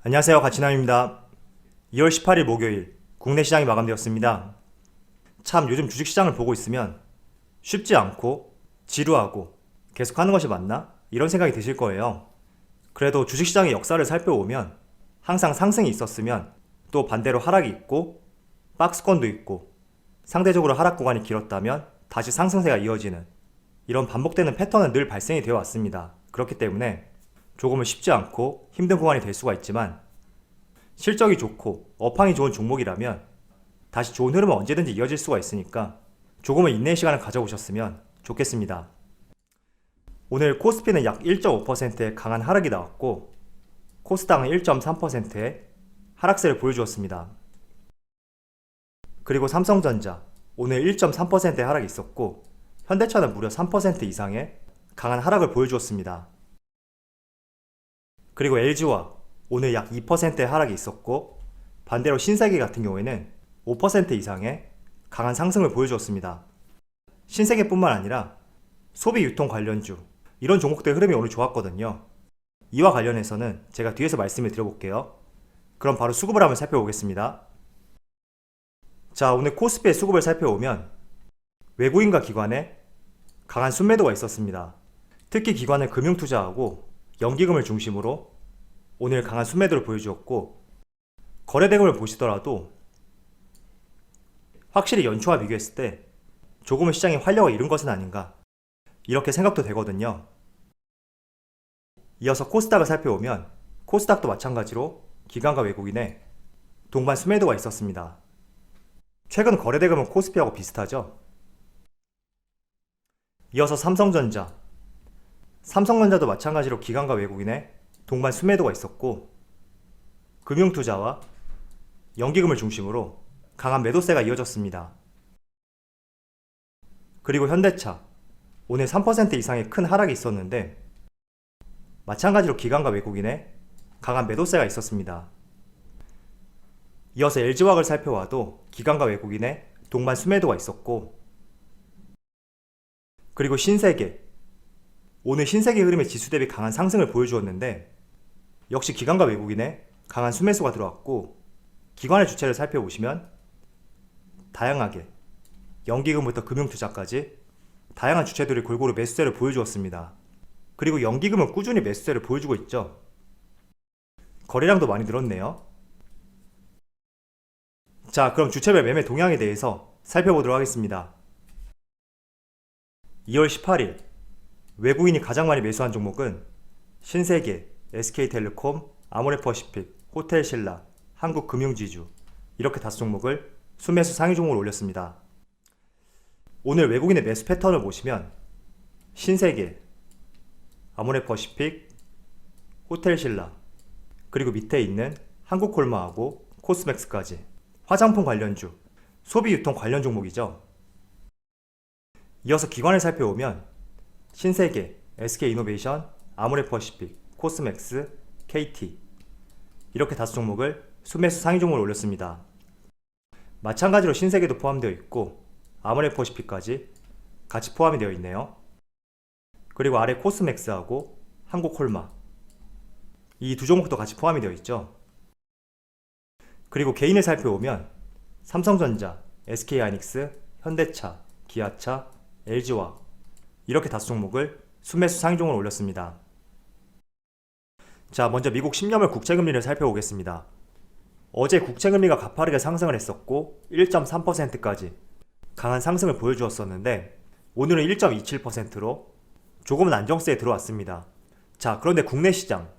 안녕하세요. 가치남입니다. 2월 18일 목요일 국내 시장이 마감되었습니다. 참 요즘 주식시장을 보고 있으면 쉽지 않고 지루하고 계속하는 것이 맞나? 이런 생각이 드실 거예요. 그래도 주식시장의 역사를 살펴보면 항상 상승이 있었으면 또 반대로 하락이 있고 박스권도 있고 상대적으로 하락 구간이 길었다면 다시 상승세가 이어지는 이런 반복되는 패턴은 늘 발생이 되어 왔습니다. 그렇기 때문에 조금은 쉽지 않고 힘든 구간이 될 수가 있지만 실적이 좋고 업황이 좋은 종목이라면 다시 좋은 흐름은 언제든지 이어질 수가 있으니까 조금은 인내의 시간을 가져보셨으면 좋겠습니다. 오늘 코스피는 약 1.5%의 강한 하락이 나왔고 코스닥은 1.3%의 하락세를 보여주었습니다. 그리고 삼성전자 오늘 1.3%의 하락이 있었고 현대차는 무려 3% 이상의 강한 하락을 보여주었습니다. 그리고 LG와 오늘 약 2%의 하락이 있었고 반대로 신세계 같은 경우에는 5% 이상의 강한 상승을 보여주었습니다. 신세계뿐만 아니라 소비 유통 관련주 이런 종목들의 흐름이 오늘 좋았거든요. 이와 관련해서는 제가 뒤에서 말씀을 드려볼게요. 그럼 바로 수급을 한번 살펴보겠습니다. 자, 오늘 코스피의 수급을 살펴보면 외국인과 기관의 강한 순매도가 있었습니다. 특히 기관은 금융투자하고 연기금을 중심으로 오늘 강한 순매도를 보여주었고 거래대금을 보시더라도 확실히 연초와 비교했을 때 조금은 시장의 활력을 잃은 것은 아닌가 이렇게 생각도 되거든요. 이어서 코스닥을 살펴보면 코스닥도 마찬가지로 기관과 외국인의 동반 순매도가 있었습니다. 최근 거래대금은 코스피하고 비슷하죠. 이어서 삼성전자도 마찬가지로 기관과 외국인의 동반 순매도가 있었고 금융투자와 연기금을 중심으로 강한 매도세가 이어졌습니다. 그리고 현대차 오늘 3% 이상의 큰 하락이 있었는데 마찬가지로 기관과 외국인의 강한 매도세가 있었습니다. 이어서 LG화학을 살펴봐도 기관과 외국인의 동반 순매도가 있었고 그리고 신세계 오늘 신세계 흐름의 지수 대비 강한 상승을 보여주었는데 역시 기관과 외국인의 강한 순매수가 들어왔고 기관의 주체를 살펴보시면 다양하게 연기금부터 금융투자까지 다양한 주체들이 골고루 매수세를 보여주었습니다. 그리고 연기금은 꾸준히 매수세를 보여주고 있죠. 거래량도 많이 늘었네요. 자, 그럼 주체별 매매 동향에 대해서 살펴보도록 하겠습니다. 2월 18일 외국인이 가장 많이 매수한 종목은 신세계, SK텔레콤, 아모레퍼시픽, 호텔신라, 한국금융지주 이렇게 5종목을 순매수 상위 종목을 올렸습니다. 오늘 외국인의 매수 패턴을 보시면 신세계, 아모레퍼시픽, 호텔신라 그리고 밑에 있는 한국콜마하고 코스맥스까지 화장품 관련주, 소비유통 관련 종목이죠. 이어서 기관을 살펴보면 신세계, SK이노베이션, 아모레퍼시픽, 코스맥스, KT 이렇게 5종목을 순매수 상위 종목을 올렸습니다. 마찬가지로 신세계도 포함되어 있고 아모레퍼시픽까지 같이 포함이 되어 있네요. 그리고 아래 코스맥스하고 한국콜마 이 2종목도 같이 포함이 되어 있죠. 그리고 개인을 살펴보면 삼성전자, SK하이닉스, 현대차, 기아차, LG화학 이렇게 5종목을 순매수 상위 종목을 올렸습니다. 자, 먼저 미국 10년물 국채금리를 살펴보겠습니다. 어제 국채금리가 가파르게 상승을 했었고 1.3%까지 강한 상승을 보여주었었는데 오늘은 1.27%로 조금은 안정세에 들어왔습니다. 자, 그런데 국내 시장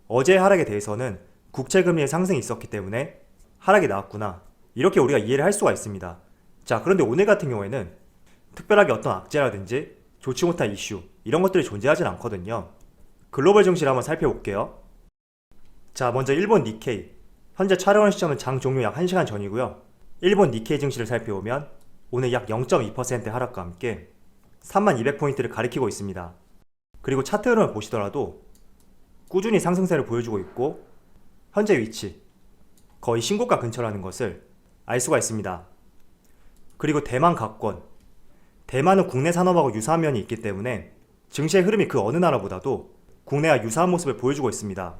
어제의 하락에 대해서는 국채금리의 상승이 있었기 때문에 하락이 나왔구나 이렇게 우리가 이해를 할 수가 있습니다. 자, 그런데 오늘 같은 경우에는 특별하게 어떤 악재라든지 좋지 못한 이슈 이런 것들이 존재하진 않거든요. 글로벌 증시를 한번 살펴볼게요. 자, 먼저 일본 니케이 현재 촬영하는 시점은 장 종료 약 1시간 전이고요. 일본 니케이 증시를 살펴보면 오늘 약 0.2% 하락과 함께 3200포인트를 가리키고 있습니다. 그리고 차트 흐름을 보시더라도 꾸준히 상승세를 보여주고 있고 현재 위치 거의 신고가 근처라는 것을 알 수가 있습니다. 그리고 대만 각권 대만은 국내 산업하고 유사한 면이 있기 때문에 증시의 흐름이 그 어느 나라보다도 국내와 유사한 모습을 보여주고 있습니다.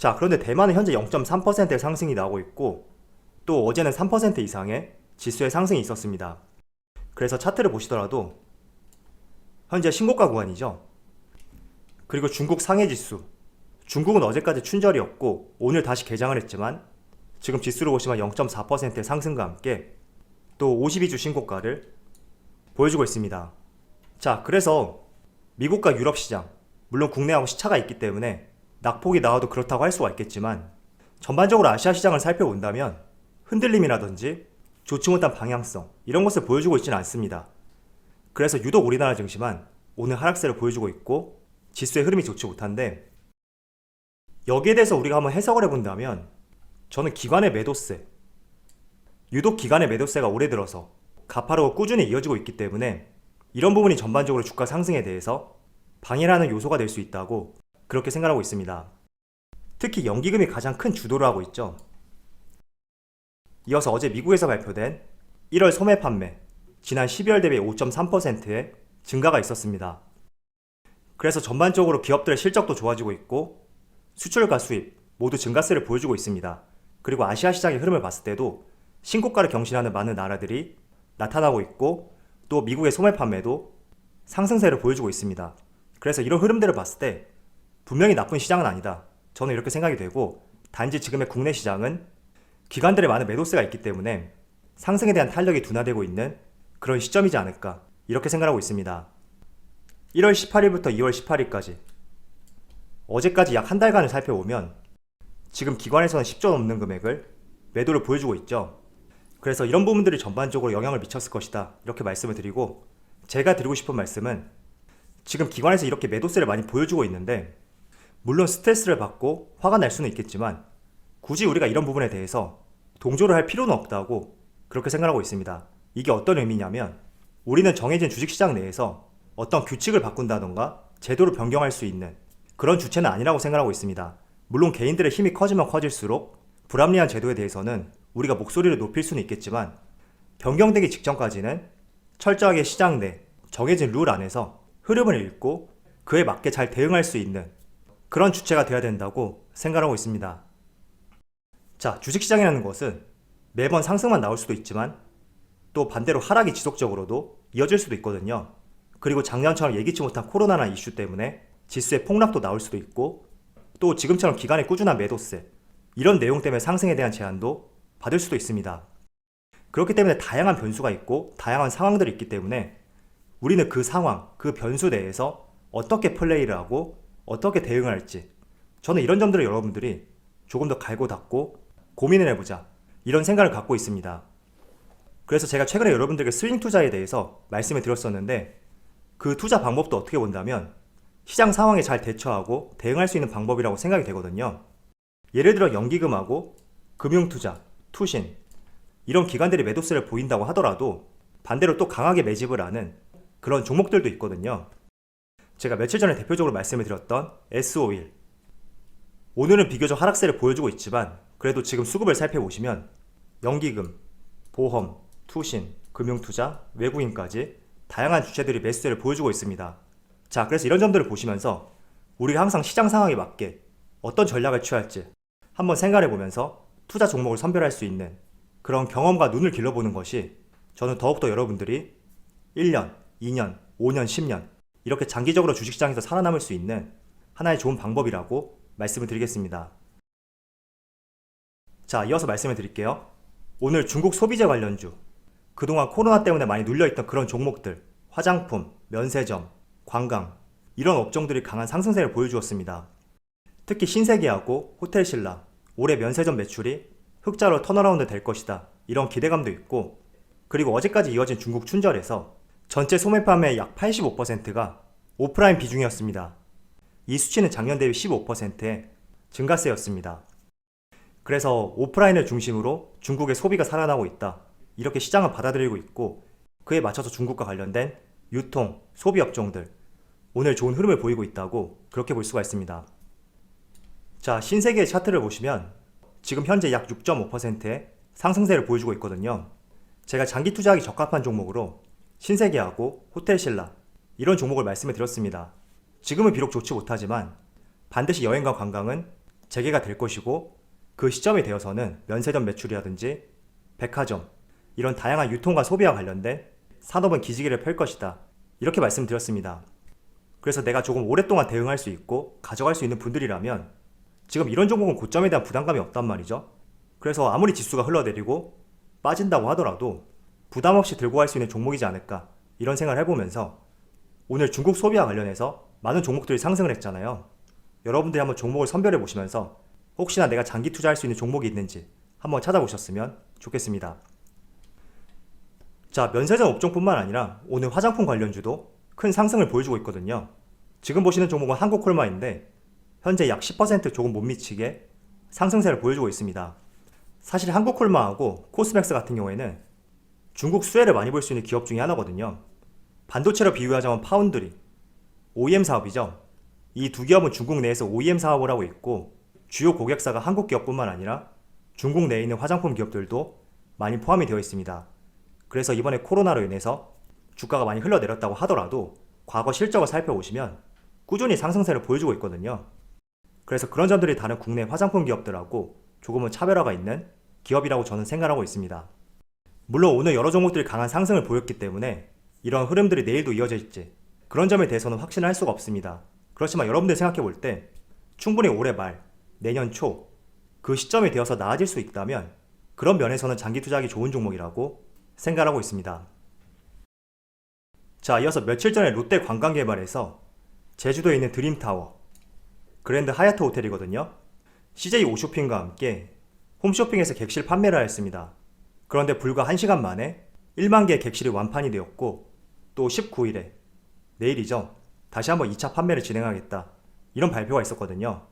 자, 그런데 대만은 현재 0.3%의 상승이 나오고 있고 또 어제는 3% 이상의 지수의 상승이 있었습니다. 그래서 차트를 보시더라도 현재 신고가 구간이죠. 그리고 중국 상해지수, 중국은 어제까지 춘절이었고 오늘 다시 개장을 했지만 지금 지수를 보시면 0.4%의 상승과 함께 또 52주 신고가를 보여주고 있습니다. 자, 그래서 미국과 유럽 시장, 물론 국내하고 시차가 있기 때문에 낙폭이 나와도 그렇다고 할 수가 있겠지만 전반적으로 아시아 시장을 살펴본다면 흔들림이라든지 좋지 못한 방향성 이런 것을 보여주고 있지는 않습니다. 그래서 유독 우리나라 증시만 오늘 하락세를 보여주고 있고 지수의 흐름이 좋지 못한데, 여기에 대해서 우리가 한번 해석을 해본다면 저는 기관의 매도세, 유독 기관의 매도세가 올해 들어서 가파르고 꾸준히 이어지고 있기 때문에 이런 부분이 전반적으로 주가 상승에 대해서 방해하는 요소가 될 수 있다고 그렇게 생각하고 있습니다. 특히 연기금이 가장 큰 주도를 하고 있죠. 이어서 어제 미국에서 발표된 1월 소매 판매, 지난 12월 대비 5.3%의 증가가 있었습니다. 그래서 전반적으로 기업들의 실적도 좋아지고 있고 수출과 수입 모두 증가세를 보여주고 있습니다. 그리고 아시아 시장의 흐름을 봤을 때도 신고가를 경신하는 많은 나라들이 나타나고 있고 또 미국의 소매 판매도 상승세를 보여주고 있습니다. 그래서 이런 흐름들을 봤을 때 분명히 나쁜 시장은 아니다, 저는 이렇게 생각이 되고, 단지 지금의 국내 시장은 기관들의 많은 매도세가 있기 때문에 상승에 대한 탄력이 둔화되고 있는 그런 시점이지 않을까 이렇게 생각하고 있습니다. 1월 18일부터 2월 18일까지 어제까지 약 한 달간을 살펴보면 지금 기관에서는 10조 넘는 금액을 매도를 보여주고 있죠. 그래서 이런 부분들이 전반적으로 영향을 미쳤을 것이다 이렇게 말씀을 드리고, 제가 드리고 싶은 말씀은 지금 기관에서 이렇게 매도세를 많이 보여주고 있는데 물론 스트레스를 받고 화가 날 수는 있겠지만 굳이 우리가 이런 부분에 대해서 동조를 할 필요는 없다고 그렇게 생각하고 있습니다. 이게 어떤 의미냐면 우리는 정해진 주식시장 내에서 어떤 규칙을 바꾼다던가 제도를 변경할 수 있는 그런 주체는 아니라고 생각하고 있습니다. 물론 개인들의 힘이 커지면 커질수록 불합리한 제도에 대해서는 우리가 목소리를 높일 수는 있겠지만 변경되기 직전까지는 철저하게 시장 내 정해진 룰 안에서 흐름을 읽고 그에 맞게 잘 대응할 수 있는 그런 주체가 되어야 된다고 생각하고 있습니다. 자, 주식시장이라는 것은 매번 상승만 나올 수도 있지만 또 반대로 하락이 지속적으로도 이어질 수도 있거든요. 그리고 작년처럼 예기치 못한 코로나나 이슈 때문에 지수의 폭락도 나올 수도 있고 또 지금처럼 기간의 꾸준한 매도세 이런 내용 때문에 상승에 대한 제한도 받을 수도 있습니다. 그렇기 때문에 다양한 변수가 있고 다양한 상황들이 있기 때문에 우리는 그 상황, 그 변수 내에서 어떻게 플레이를 하고 어떻게 대응을 할지, 저는 이런 점들을 여러분들이 조금 더 갈고 닦고 고민을 해보자 이런 생각을 갖고 있습니다. 그래서 제가 최근에 여러분들에게 스윙 투자에 대해서 말씀을 드렸었는데 그 투자 방법도 어떻게 본다면 시장 상황에 잘 대처하고 대응할 수 있는 방법이라고 생각이 되거든요. 예를 들어 연기금하고 금융투자, 투신 이런 기관들이 매도세를 보인다고 하더라도 반대로 또 강하게 매집을 하는 그런 종목들도 있거든요. 제가 며칠 전에 대표적으로 말씀을 드렸던 S51, 오늘은 비교적 하락세를 보여주고 있지만 그래도 지금 수급을 살펴보시면 연기금, 보험, 투신, 금융투자, 외국인까지 다양한 주체들이 매수세를 보여주고 있습니다. 자, 그래서 이런 점들을 보시면서 우리가 항상 시장 상황에 맞게 어떤 전략을 취할지 한번 생각해 보면서 투자 종목을 선별할 수 있는 그런 경험과 눈을 길러보는 것이 저는 더욱더 여러분들이 1년, 2년, 5년, 10년 이렇게 장기적으로 주식시장에서 살아남을 수 있는 하나의 좋은 방법이라고 말씀을 드리겠습니다. 자, 이어서 말씀을 드릴게요. 오늘 중국 소비재 관련주, 그동안 코로나 때문에 많이 눌려있던 그런 종목들, 화장품, 면세점, 관광 이런 업종들이 강한 상승세를 보여주었습니다. 특히 신세계하고 호텔신라, 올해 면세점 매출이 흑자로 턴어라운드 될 것이다 이런 기대감도 있고, 그리고 어제까지 이어진 중국 춘절에서 전체 소매 판매의 약 85%가 오프라인 비중이었습니다. 이 수치는 작년 대비 15%의 증가세였습니다. 그래서 오프라인을 중심으로 중국의 소비가 살아나고 있다 이렇게 시장은 받아들이고 있고, 그에 맞춰서 중국과 관련된 유통, 소비 업종들 오늘 좋은 흐름을 보이고 있다고 그렇게 볼 수가 있습니다. 자, 신세계의 차트를 보시면 지금 현재 약 6.5%의 상승세를 보여주고 있거든요. 제가 장기 투자하기 적합한 종목으로 신세계하고 호텔신라 이런 종목을 말씀을 드렸습니다. 지금은 비록 좋지 못하지만 반드시 여행과 관광은 재개가 될 것이고 그 시점이 되어서는 면세점 매출이라든지 백화점 이런 다양한 유통과 소비와 관련된 산업은 기지개를 펼 것이다. 이렇게 말씀드렸습니다. 그래서 내가 조금 오랫동안 대응할 수 있고 가져갈 수 있는 분들이라면 지금 이런 종목은 고점에 대한 부담감이 없단 말이죠. 그래서 아무리 지수가 흘러내리고 빠진다고 하더라도 부담 없이 들고 갈 수 있는 종목이지 않을까 이런 생각을 해보면서 오늘 중국 소비와 관련해서 많은 종목들이 상승을 했잖아요. 여러분들이 한번 종목을 선별해 보시면서 혹시나 내가 장기 투자할 수 있는 종목이 있는지 한번 찾아보셨으면 좋겠습니다. 자, 면세점 업종뿐만 아니라 오늘 화장품 관련주도 큰 상승을 보여주고 있거든요. 지금 보시는 종목은 한국콜마인데 현재 약 10% 조금 못 미치게 상승세를 보여주고 있습니다. 사실 한국콜마하고 코스맥스 같은 경우에는 중국 수혜를 많이 볼 수 있는 기업 중에 하나거든요. 반도체로 비유하자면 파운드리, OEM 사업이죠. 이 두 기업은 중국 내에서 OEM 사업을 하고 있고 주요 고객사가 한국 기업뿐만 아니라 중국 내에 있는 화장품 기업들도 많이 포함이 되어 있습니다. 그래서 이번에 코로나로 인해서 주가가 많이 흘러내렸다고 하더라도 과거 실적을 살펴보시면 꾸준히 상승세를 보여주고 있거든요. 그래서 그런 점들이 다른 국내 화장품 기업들하고 조금은 차별화가 있는 기업이라고 저는 생각하고 있습니다. 물론 오늘 여러 종목들이 강한 상승을 보였기 때문에 이런 흐름들이 내일도 이어질지 그런 점에 대해서는 확신을 할 수가 없습니다. 그렇지만 여러분들이 생각해 볼 때 충분히 올해 말, 내년 초 그 시점이 되어서 나아질 수 있다면 그런 면에서는 장기 투자하기 좋은 종목이라고 생각하고 있습니다. 자, 이어서 며칠 전에 롯데 관광개발에서 제주도에 있는 드림타워, 그랜드 하얏트 호텔이거든요. CJ 오쇼핑과 함께 홈쇼핑에서 객실 판매를 하였습니다. 그런데 불과 1시간 만에 1만 개의 객실이 완판이 되었고 또 19일에 내일이죠. 다시 한번 2차 판매를 진행하겠다. 이런 발표가 있었거든요.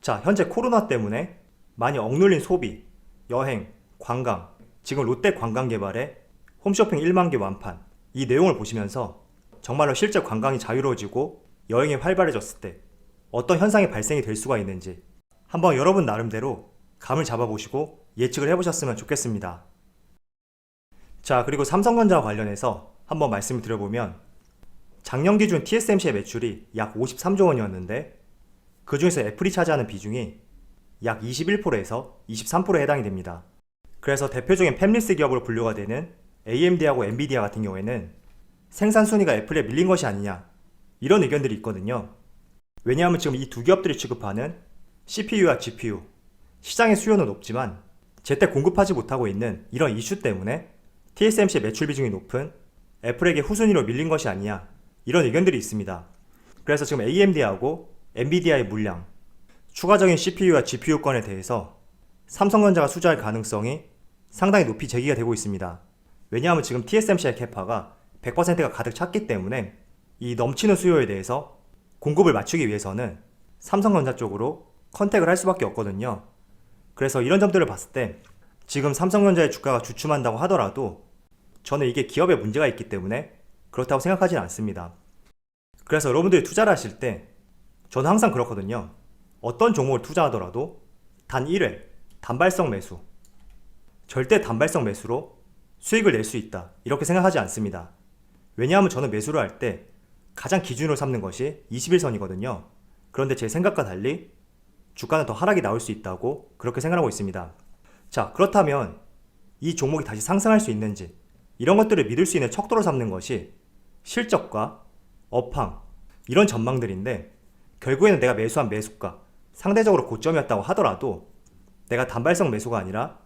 자, 현재 코로나 때문에 많이 억눌린 소비, 여행, 관광, 지금 롯데 관광개발의 홈쇼핑 1만 개 완판 이 내용을 보시면서 정말로 실제 관광이 자유로워지고 여행이 활발해졌을 때 어떤 현상이 발생이 될 수가 있는지 한번 여러분 나름대로 감을 잡아보시고 예측을 해보셨으면 좋겠습니다. 자, 그리고 삼성전자와 관련해서 한번 말씀을 드려보면 작년 기준 TSMC의 매출이 약 53조 원이었는데 그 중에서 애플이 차지하는 비중이 약 21%에서 23%에 해당이 됩니다. 그래서 대표적인 팹리스 기업으로 분류가 되는 AMD하고 엔비디아 같은 경우에는 생산 순위가 애플에 밀린 것이 아니냐 이런 의견들이 있거든요. 왜냐하면 지금 이 두 기업들이 취급하는 CPU와 GPU 시장의 수요는 높지만 제때 공급하지 못하고 있는 이런 이슈 때문에 TSMC의 매출 비중이 높은 애플에게 후순위로 밀린 것이 아니냐 이런 의견들이 있습니다. 그래서 지금 AMD하고 엔비디아의 물량, 추가적인 CPU와 GPU권에 대해서 삼성전자가 수주할 가능성이 상당히 높이 제기가 되고 있습니다. 왜냐하면 지금 TSMC의 캐파가 100%가 가득 찼기 때문에 이 넘치는 수요에 대해서 공급을 맞추기 위해서는 삼성전자 쪽으로 컨택을 할 수밖에 없거든요. 그래서 이런 점들을 봤을 때 지금 삼성전자의 주가가 주춤한다고 하더라도 저는 이게 기업에 문제가 있기 때문에 그렇다고 생각하지는 않습니다. 그래서 여러분들이 투자를 하실 때 저는 항상 그렇거든요. 어떤 종목을 투자하더라도 단 1회 단발성 매수, 절대 단발성 매수로 수익을 낼 수 있다 이렇게 생각하지 않습니다. 왜냐하면 저는 매수를 할 때 가장 기준으로 삼는 것이 21선이거든요. 그런데 제 생각과 달리 주가는 더 하락이 나올 수 있다고 그렇게 생각하고 있습니다. 자, 그렇다면 이 종목이 다시 상승할 수 있는지 이런 것들을 믿을 수 있는 척도로 삼는 것이 실적과 업황 이런 전망들인데 결국에는 내가 매수한 매수가 상대적으로 고점이었다고 하더라도 내가 단발성 매수가 아니라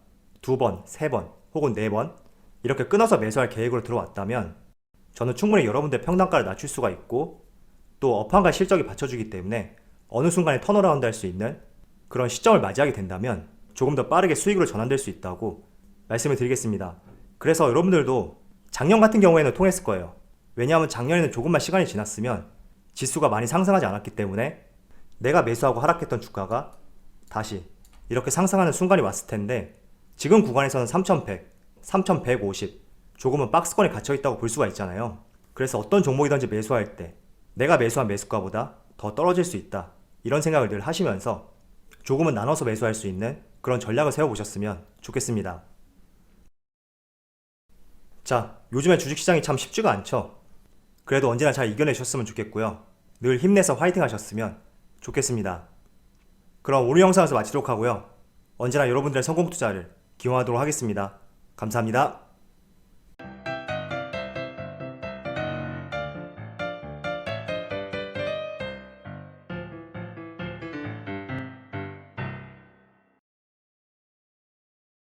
2번, 3번 혹은 4번 이렇게 끊어서 매수할 계획으로 들어왔다면 저는 충분히 여러분들의 평단가를 낮출 수가 있고 또 업황과 실적이 받쳐주기 때문에 어느 순간에 턴어라운드 할 수 있는 그런 시점을 맞이하게 된다면 조금 더 빠르게 수익으로 전환될 수 있다고 말씀을 드리겠습니다. 그래서 여러분들도 작년 같은 경우에는 통했을 거예요. 왜냐하면 작년에는 조금만 시간이 지났으면 지수가 많이 상승하지 않았기 때문에 내가 매수하고 하락했던 주가가 다시 이렇게 상승하는 순간이 왔을 텐데 지금 구간에서는 3100, 3150 조금은 박스권에 갇혀있다고 볼 수가 있잖아요. 그래서 어떤 종목이든지 매수할 때 내가 매수한 매수가보다 더 떨어질 수 있다 이런 생각을 늘 하시면서 조금은 나눠서 매수할 수 있는 그런 전략을 세워보셨으면 좋겠습니다. 자, 요즘에 주식시장이 참 쉽지가 않죠. 그래도 언제나 잘 이겨내셨으면 좋겠고요. 늘 힘내서 화이팅 하셨으면 좋겠습니다. 그럼 오늘 영상에서 마치도록 하고요. 언제나 여러분들의 성공 투자를 기원하도록 하겠습니다. 감사합니다.